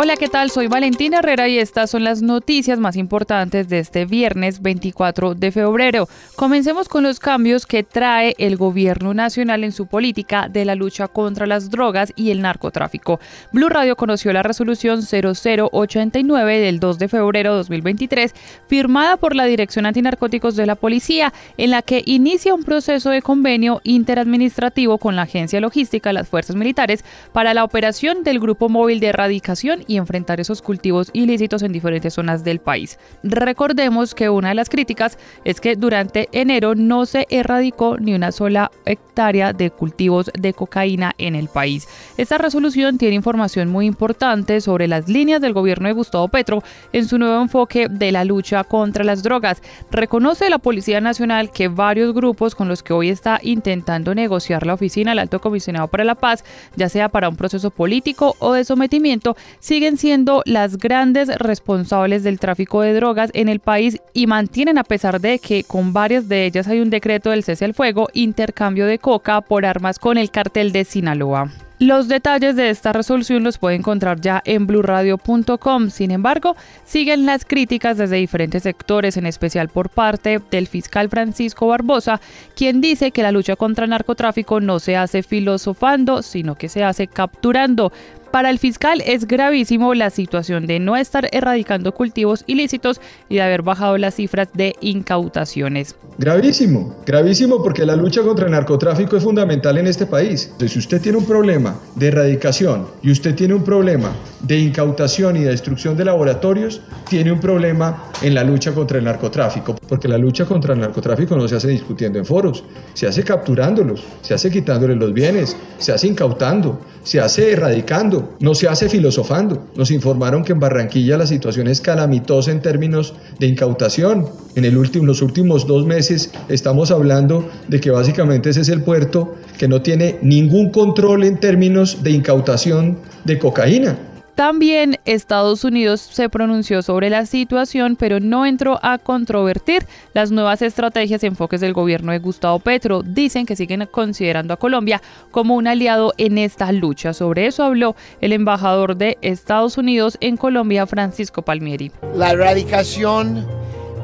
Hola, ¿qué tal? Soy Valentina Herrera y estas son las noticias más importantes de este viernes 24 de febrero. Comencemos con los cambios que trae el gobierno nacional en su política de la lucha contra las drogas y el narcotráfico. Blue Radio conoció la resolución 0089 del 2 de febrero de 2023, firmada por la Dirección Antinarcóticos de la Policía, en la que inicia un proceso de convenio interadministrativo con la Agencia Logística de las Fuerzas Militares para la operación del Grupo Móvil de Erradicación y enfrentar esos cultivos ilícitos en diferentes zonas del país. Recordemos que una de las críticas es que durante enero no se erradicó ni una sola hectárea de cultivos de cocaína en el país. Esta resolución tiene información muy importante sobre las líneas del gobierno de Gustavo Petro en su nuevo enfoque de la lucha contra las drogas. Reconoce la Policía Nacional que varios grupos con los que hoy está intentando negociar la oficina del Alto Comisionado para la Paz, ya sea para un proceso político o de sometimiento, siguen siendo las grandes responsables del tráfico de drogas en el país y mantienen, a pesar de que con varias de ellas hay un decreto del cese al fuego, intercambio de coca por armas con el cártel de Sinaloa. Los detalles de esta resolución los puede encontrar ya en bluradio.com. Sin embargo, siguen las críticas desde diferentes sectores, en especial por parte del fiscal Francisco Barbosa, quien dice que la lucha contra el narcotráfico no se hace filosofando, sino que se hace capturando. Para el fiscal es gravísimo la situación de no estar erradicando cultivos ilícitos y de haber bajado las cifras de incautaciones. Gravísimo, gravísimo, porque la lucha contra el narcotráfico es fundamental en este país. Entonces, si usted tiene un problema de erradicación y usted tiene un problema de incautación y de destrucción de laboratorios, tiene un problema en la lucha contra el narcotráfico, porque la lucha contra el narcotráfico no se hace discutiendo en foros, se hace capturándolos, se hace quitándoles los bienes, se hace incautando, se hace erradicando. No se hace filosofando. Nos informaron que en Barranquilla la situación es calamitosa en términos de incautación. En los últimos 2 meses estamos hablando de que básicamente ese es el puerto que no tiene ningún control en términos de incautación de cocaína. También Estados Unidos se pronunció sobre la situación, pero no entró a controvertir las nuevas estrategias y enfoques del gobierno de Gustavo Petro. Dicen que siguen considerando a Colombia como un aliado en esta lucha. Sobre eso habló el embajador de Estados Unidos en Colombia, Francisco Palmieri. La erradicación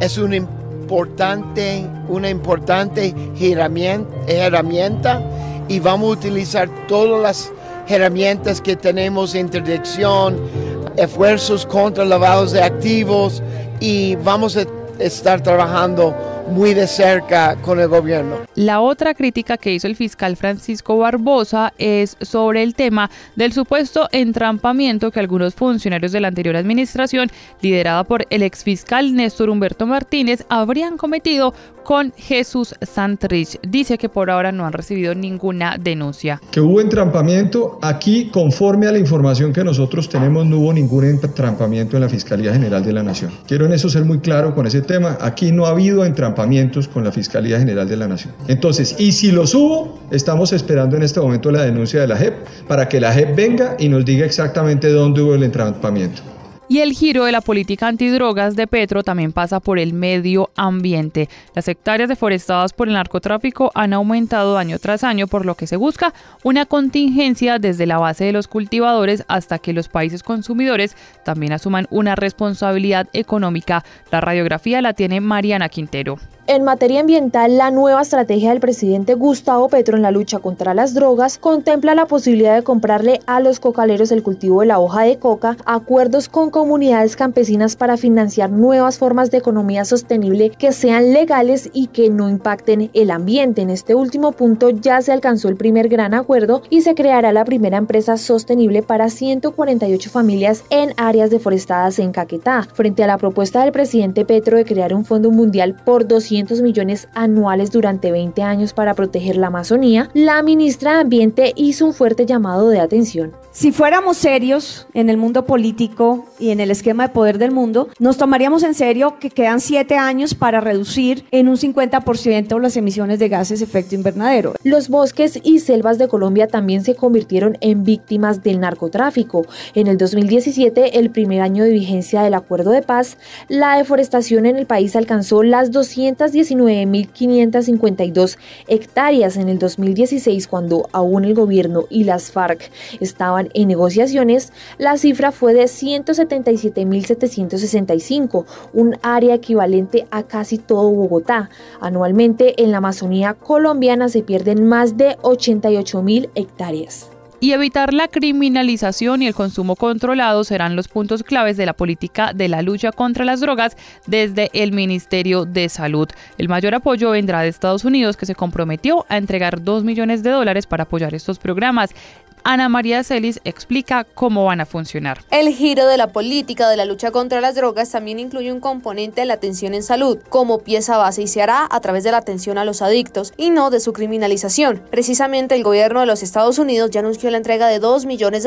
es una importante herramienta y vamos a utilizar todas las herramientas que tenemos: interdicción, esfuerzos contra lavados de activos, y vamos a estar trabajando muy de cerca con el gobierno. La otra crítica que hizo el fiscal Francisco Barbosa es sobre el tema del supuesto entrampamiento que algunos funcionarios de la anterior administración, liderada por el exfiscal Néstor Humberto Martínez, habrían cometido con Jesús Santrich. Dice que por ahora no han recibido ninguna denuncia. Que hubo entrampamiento, aquí conforme a la información que nosotros tenemos no hubo ningún entrampamiento en la Fiscalía General de la Nación. Quiero en eso ser muy claro con ese tema, aquí no ha habido entrampamientos con la Fiscalía General de la Nación. Entonces, y si los hubo, estamos esperando en este momento la denuncia de la JEP para que la JEP venga y nos diga exactamente dónde hubo el entrampamiento. Y el giro de la política antidrogas de Petro también pasa por el medio ambiente. Las hectáreas deforestadas por el narcotráfico han aumentado año tras año, por lo que se busca una contingencia desde la base de los cultivadores hasta que los países consumidores también asuman una responsabilidad económica. La radiografía la tiene Mariana Quintero. En materia ambiental, la nueva estrategia del presidente Gustavo Petro en la lucha contra las drogas contempla la posibilidad de comprarle a los cocaleros el cultivo de la hoja de coca, acuerdos con comunidades campesinas para financiar nuevas formas de economía sostenible que sean legales y que no impacten el ambiente. En este último punto ya se alcanzó el primer gran acuerdo y se creará la primera empresa sostenible para 148 familias en áreas deforestadas en Caquetá. Frente a la propuesta del presidente Petro de crear un fondo mundial por 200 millones anuales durante 20 años para proteger la Amazonía, la ministra de Ambiente hizo un fuerte llamado de atención. Si fuéramos serios en el mundo político y en el esquema de poder del mundo, nos tomaríamos en serio que quedan 7 años para reducir en un 50% las emisiones de gases de efecto invernadero. Los bosques y selvas de Colombia también se convirtieron en víctimas del narcotráfico. En el 2017, el primer año de vigencia del Acuerdo de Paz, la deforestación en el país alcanzó las 200 estas 19.552 hectáreas en el 2016, cuando aún el gobierno y las FARC estaban en negociaciones, la cifra fue de 177.765, un área equivalente a casi todo Bogotá. Anualmente en la Amazonía colombiana se pierden más de 88.000 hectáreas. Y evitar la criminalización y el consumo controlado serán los puntos claves de la política de la lucha contra las drogas desde el Ministerio de Salud. El mayor apoyo vendrá de Estados Unidos, que se comprometió a entregar $2 millones para apoyar estos programas. Ana María Celis explica cómo van a funcionar. El giro de la política de la lucha contra las drogas también incluye un componente de la atención en salud como pieza base y se hará a través de la atención a los adictos y no de su criminalización. Precisamente el gobierno de los Estados Unidos ya anunció la entrega de $2 millones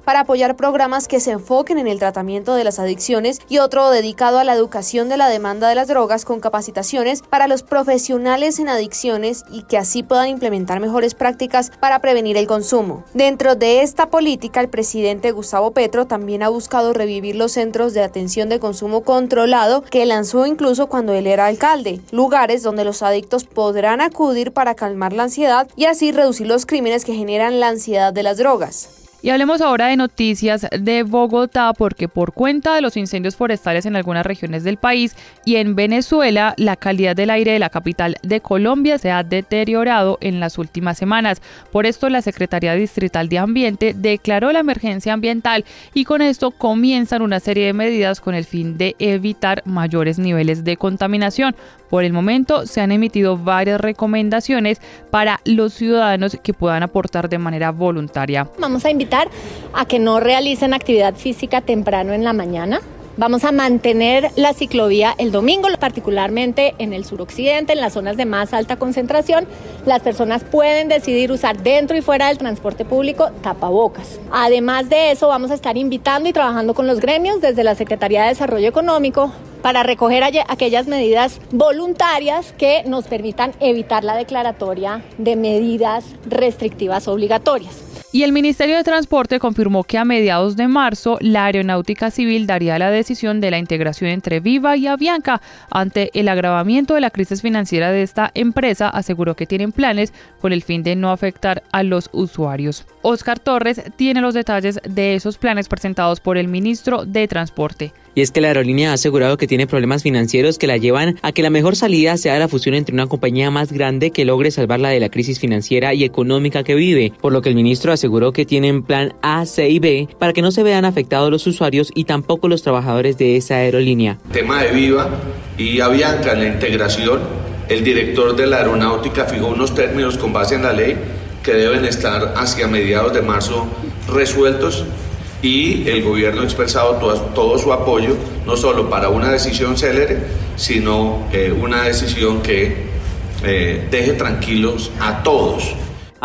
para apoyar programas que se enfoquen en el tratamiento de las adicciones y otro dedicado a la educación de la demanda de las drogas con capacitaciones para los profesionales en adicciones y que así puedan implementar mejores prácticas para prevenir el consumo. Dentro de esta política, el presidente Gustavo Petro también ha buscado revivir los centros de atención de consumo controlado que lanzó incluso cuando él era alcalde, lugares donde los adictos podrán acudir para calmar la ansiedad y así reducir los crímenes que generan la ansiedad de las drogas. Y hablemos ahora de noticias de Bogotá, porque por cuenta de los incendios forestales en algunas regiones del país y en Venezuela, la calidad del aire de la capital de Colombia se ha deteriorado en las últimas semanas. Por esto, la Secretaría Distrital de Ambiente declaró la emergencia ambiental y con esto comienzan una serie de medidas con el fin de evitar mayores niveles de contaminación. Por el momento, se han emitido varias recomendaciones para los ciudadanos que puedan aportar de manera voluntaria. Vamos a invitar a que no realicen actividad física temprano en la mañana. Vamos a mantener la ciclovía el domingo, particularmente en el suroccidente, en las zonas de más alta concentración. Las personas pueden decidir usar dentro y fuera del transporte público tapabocas. Además de eso, vamos a estar invitando y trabajando con los gremios desde la Secretaría de Desarrollo Económico para recoger aquellas medidas voluntarias que nos permitan evitar la declaratoria de medidas restrictivas obligatorias. Y el Ministerio de Transporte confirmó que a mediados de marzo la Aeronáutica Civil daría la decisión de la integración entre Viva y Avianca. Ante el agravamiento de la crisis financiera de esta empresa, aseguró que tienen planes con el fin de no afectar a los usuarios. Óscar Torres tiene los detalles de esos planes presentados por el ministro de Transporte. Y es que la aerolínea ha asegurado que tiene problemas financieros que la llevan a que la mejor salida sea la fusión entre una compañía más grande que logre salvarla de la crisis financiera y económica que vive, por lo que el ministro aseguró que tienen plan A, C y B para que no se vean afectados los usuarios y tampoco los trabajadores de esa aerolínea. Tema de Viva y Avianca en la integración, el director de la aeronáutica fijó unos términos con base en la ley que deben estar hacia mediados de marzo resueltos. Y el gobierno ha expresado todo su apoyo, no solo para una decisión célere, sino una decisión que deje tranquilos a todos.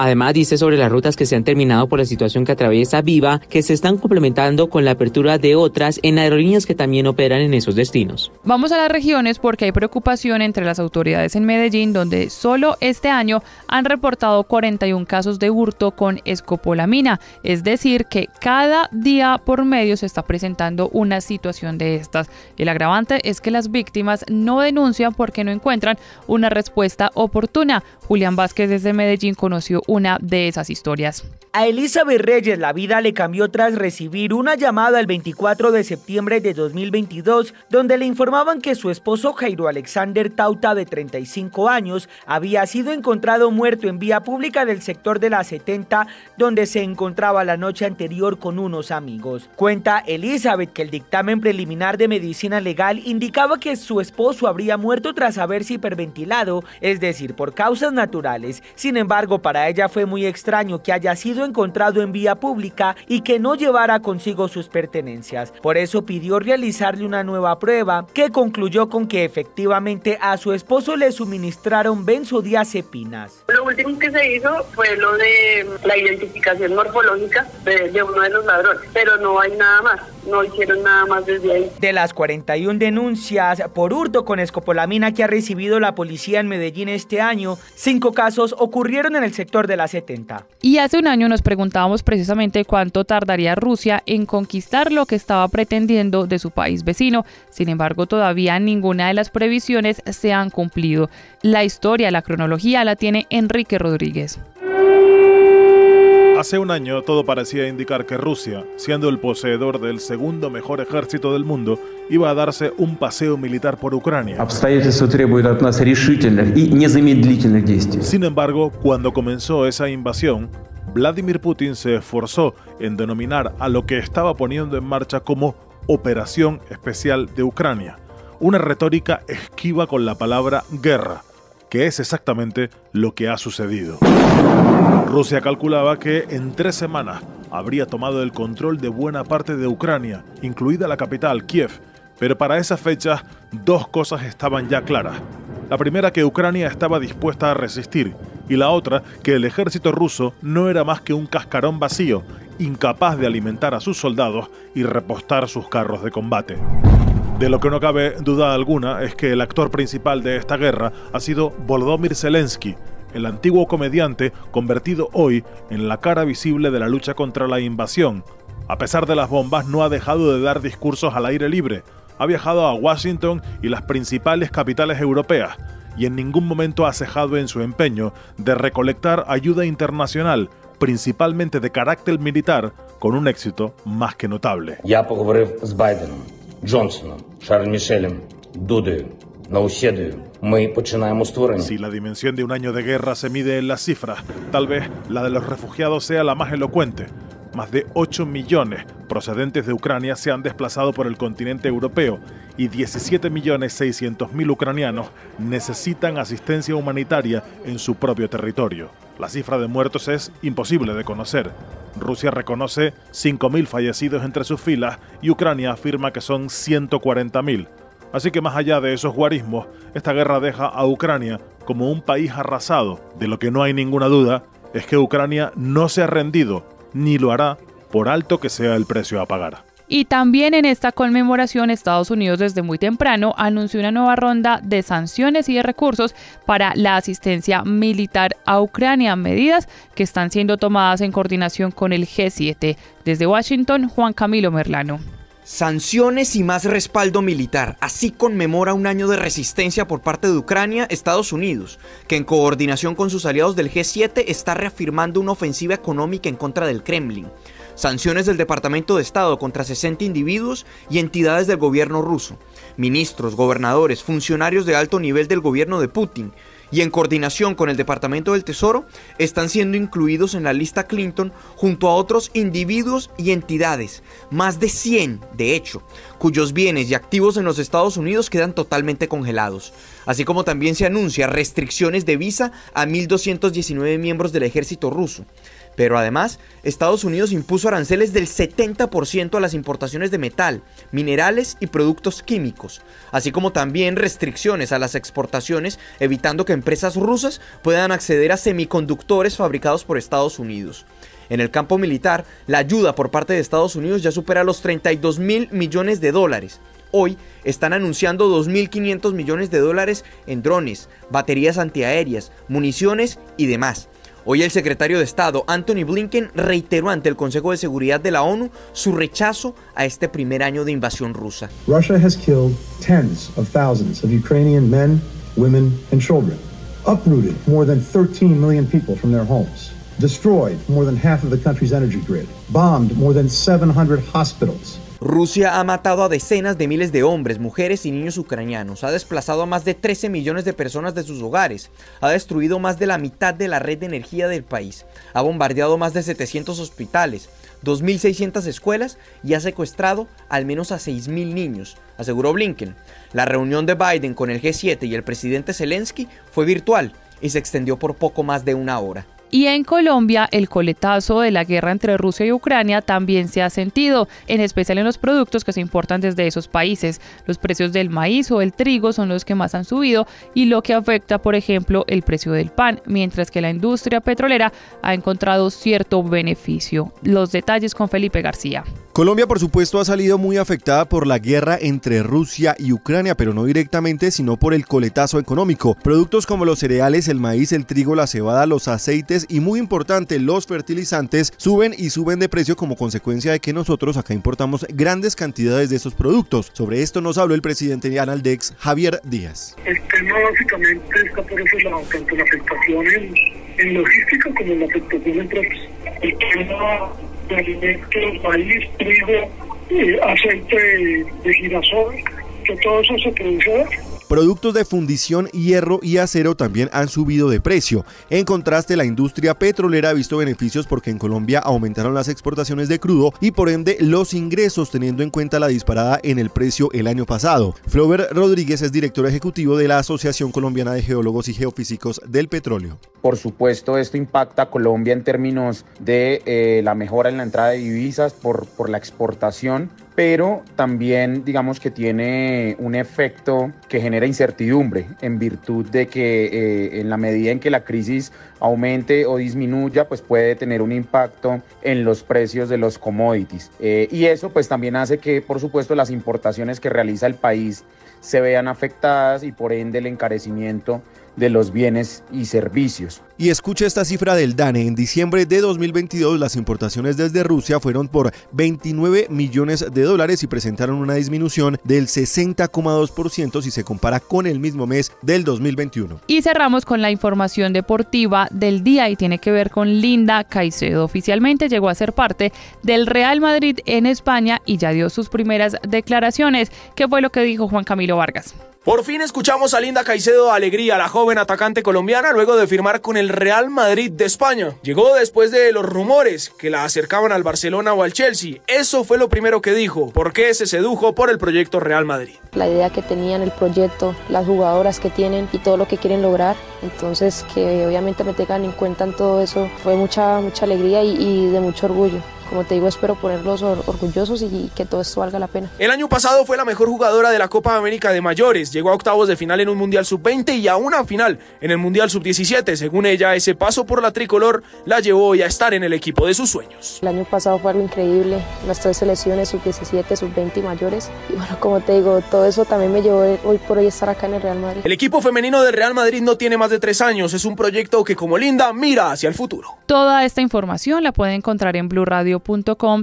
Además, dice sobre las rutas que se han terminado por la situación que atraviesa Viva, que se están complementando con la apertura de otras en aerolíneas que también operan en esos destinos. Vamos a las regiones porque hay preocupación entre las autoridades en Medellín, donde solo este año han reportado 41 casos de hurto con escopolamina. Es decir, que cada día por medio se está presentando una situación de estas. El agravante es que las víctimas no denuncian porque no encuentran una respuesta oportuna. Julián Vázquez desde Medellín conoció una de esas historias. A Elizabeth Reyes la vida le cambió tras recibir una llamada el 24 de septiembre de 2022 donde le informaban que su esposo Jairo Alexander Tauta, de 35 años, había sido encontrado muerto en vía pública del sector de la 70 donde se encontraba la noche anterior con unos amigos. Cuenta Elizabeth que el dictamen preliminar de medicina legal indicaba que su esposo habría muerto tras haberse hiperventilado, es decir, por causas naturales. Sin embargo, para ella fue muy extraño que haya sido encontrado en vía pública y que no llevara consigo sus pertenencias. Por eso pidió realizarle una nueva prueba que concluyó con que efectivamente a su esposo le suministraron benzodiazepinas. Lo último que se hizo fue lo de la identificación morfológica de uno de los ladrones, pero no hay nada más. No hicieron nada más desde ahí. De las 41 denuncias por hurto con escopolamina que ha recibido la policía en Medellín este año, 5 casos ocurrieron en el sector sector de la 70. Y hace un año nos preguntábamos precisamente cuánto tardaría Rusia en conquistar lo que estaba pretendiendo de su país vecino. Sin embargo, todavía ninguna de las previsiones se han cumplido. La historia, la cronología la tiene Enrique Rodríguez. Hace un año todo parecía indicar que Rusia, siendo el poseedor del segundo mejor ejército del mundo, iba a darse un paseo militar por Ucrania. Sin embargo, cuando comenzó esa invasión, Vladimir Putin se esforzó en denominar a lo que estaba poniendo en marcha como Operación Especial de Ucrania, una retórica esquiva con la palabra guerra, que es exactamente lo que ha sucedido. Rusia calculaba que en 3 semanas habría tomado el control de buena parte de Ucrania, incluida la capital, Kiev, pero para esas fechas 2 cosas estaban ya claras. La primera, que Ucrania estaba dispuesta a resistir, y la otra, que el ejército ruso no era más que un cascarón vacío, incapaz de alimentar a sus soldados y repostar sus carros de combate. De lo que no cabe duda alguna es que el actor principal de esta guerra ha sido Volodymyr Zelensky, el antiguo comediante convertido hoy en la cara visible de la lucha contra la invasión. A pesar de las bombas, no ha dejado de dar discursos al aire libre. Ha viajado a Washington y las principales capitales europeas, y en ningún momento ha cejado en su empeño de recolectar ayuda internacional, principalmente de carácter militar, con un éxito más que notable. Я поговорив з Байденом, Джонсоном, Шарлем Мішелем, Дудою, Наусєдою. Si la dimensión de un año de guerra se mide en las cifras, tal vez la de los refugiados sea la más elocuente. Más de 8 millones procedentes de Ucrania se han desplazado por el continente europeo y 17.600.000 ucranianos necesitan asistencia humanitaria en su propio territorio. La cifra de muertos es imposible de conocer. Rusia reconoce 5.000 fallecidos entre sus filas y Ucrania afirma que son 140.000. Así que más allá de esos guarismos, esta guerra deja a Ucrania como un país arrasado. De lo que no hay ninguna duda es que Ucrania no se ha rendido, ni lo hará, por alto que sea el precio a pagar. Y también en esta conmemoración, Estados Unidos desde muy temprano anunció una nueva ronda de sanciones y de recursos para la asistencia militar a Ucrania, medidas que están siendo tomadas en coordinación con el G7. Desde Washington, Juan Camilo Merlano. Sanciones y más respaldo militar. Así conmemora un año de resistencia por parte de Ucrania, Estados Unidos, que en coordinación con sus aliados del G7 está reafirmando una ofensiva económica en contra del Kremlin. Sanciones del Departamento de Estado contra 60 individuos y entidades del gobierno ruso, ministros, gobernadores, funcionarios de alto nivel del gobierno de Putin, y en coordinación con el Departamento del Tesoro, están siendo incluidos en la lista Clinton junto a otros individuos y entidades, más de 100 de hecho, cuyos bienes y activos en los Estados Unidos quedan totalmente congelados, así como también se anuncia restricciones de visa a 1.219 miembros del ejército ruso. Pero además, Estados Unidos impuso aranceles del 70% a las importaciones de metal, minerales y productos químicos, así como también restricciones a las exportaciones, evitando que empresas rusas puedan acceder a semiconductores fabricados por Estados Unidos. En el campo militar, la ayuda por parte de Estados Unidos ya supera los $32.000 millones. Hoy están anunciando $2.500 millones en drones, baterías antiaéreas, municiones y demás. Hoy el secretario de Estado, Antony Blinken, reiteró ante el Consejo de Seguridad de la ONU su rechazo a este primer año de invasión rusa. Russia has killed tens of thousands of Ukrainian men, women and children, uprooted more than 13 million people from their homes, destroyed more than half of the country's energy grid, bombed more than 700 hospitals. Rusia ha matado a decenas de miles de hombres, mujeres y niños ucranianos, ha desplazado a más de 13 millones de personas de sus hogares, ha destruido más de la mitad de la red de energía del país, ha bombardeado más de 700 hospitales, 2.600 escuelas y ha secuestrado al menos a 6.000 niños, aseguró Blinken. La reunión de Biden con el G7 y el presidente Zelensky fue virtual y se extendió por poco más de una hora. Y en Colombia, el coletazo de la guerra entre Rusia y Ucrania también se ha sentido, en especial en los productos que se importan desde esos países. Los precios del maíz o el trigo son los que más han subido y lo que afecta, por ejemplo, el precio del pan, mientras que la industria petrolera ha encontrado cierto beneficio. Los detalles con Felipe García. Colombia, por supuesto, ha salido muy afectada por la guerra entre Rusia y Ucrania, pero no directamente, sino por el coletazo económico. Productos como los cereales, el maíz, el trigo, la cebada, los aceites y, muy importante, los fertilizantes suben y suben de precio como consecuencia de que nosotros acá importamos grandes cantidades de esos productos. Sobre esto nos habló el presidente de Analdex, Javier Díaz. El tema básicamente está por ese lado, tanto la afectación en logística como la afectación en precios. El tema de alimentos, maíz, trigo, aceite de girasol, que todo eso se produce. Productos de fundición, hierro y acero también han subido de precio. En contraste, la industria petrolera ha visto beneficios porque en Colombia aumentaron las exportaciones de crudo y por ende los ingresos, teniendo en cuenta la disparada en el precio el año pasado. Flover Rodríguez es director ejecutivo de la Asociación Colombiana de Geólogos y Geofísicos del Petróleo. Por supuesto, esto impacta a Colombia en términos de la mejora en la entrada de divisas por la exportación, pero también digamos que tiene un efecto que genera incertidumbre en virtud de que en la medida en que la crisis aumente o disminuya, pues puede tener un impacto en los precios de los commodities. Y eso pues también hace que, por supuesto, las importaciones que realiza el país se vean afectadas y por ende el encarecimiento de los bienes y servicios. Y escuche esta cifra del DANE. En diciembre de 2022 las importaciones desde Rusia fueron por 29 millones de dólares y presentaron una disminución del 60,2% si se compara con el mismo mes del 2021. Y cerramos con la información deportiva del día y tiene que ver con Linda Caicedo. Oficialmente llegó a ser parte del Real Madrid en España y ya dio sus primeras declaraciones. ¿Qué fue lo que dijo Juan Camilo Vargas? Por fin escuchamos a Linda Caicedo Alegría, la joven atacante colombiana, luego de firmar con el Real Madrid de España. Llegó después de los rumores que la acercaban al Barcelona o al Chelsea. Eso fue lo primero que dijo. ¿Por qué se sedujo por el proyecto Real Madrid? La idea que tenían, el proyecto, las jugadoras que tienen y todo lo que quieren lograr. Entonces, que obviamente me tengan en cuenta en todo eso, fue mucha alegría y de mucho orgullo. Como te digo, espero ponerlos orgullosos y que todo esto valga la pena. El año pasado fue la mejor jugadora de la Copa América de mayores. Llegó a octavos de final en un Mundial Sub-20 y a una final en el Mundial Sub-17. Según ella, ese paso por la tricolor la llevó hoy a estar en el equipo de sus sueños. El año pasado fue algo increíble. Las 3 selecciones, Sub-17, Sub-20 y mayores. Y bueno, como te digo, todo eso también me llevó hoy por hoy a estar acá en el Real Madrid. El equipo femenino del Real Madrid no tiene más de 3 años. Es un proyecto que, como Linda, mira hacia el futuro. Toda esta información la pueden encontrar en blurradio.com.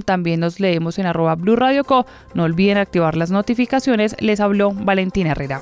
También nos leemos en @blurradioco. No olviden activar las notificaciones. Les habló Valentina Herrera.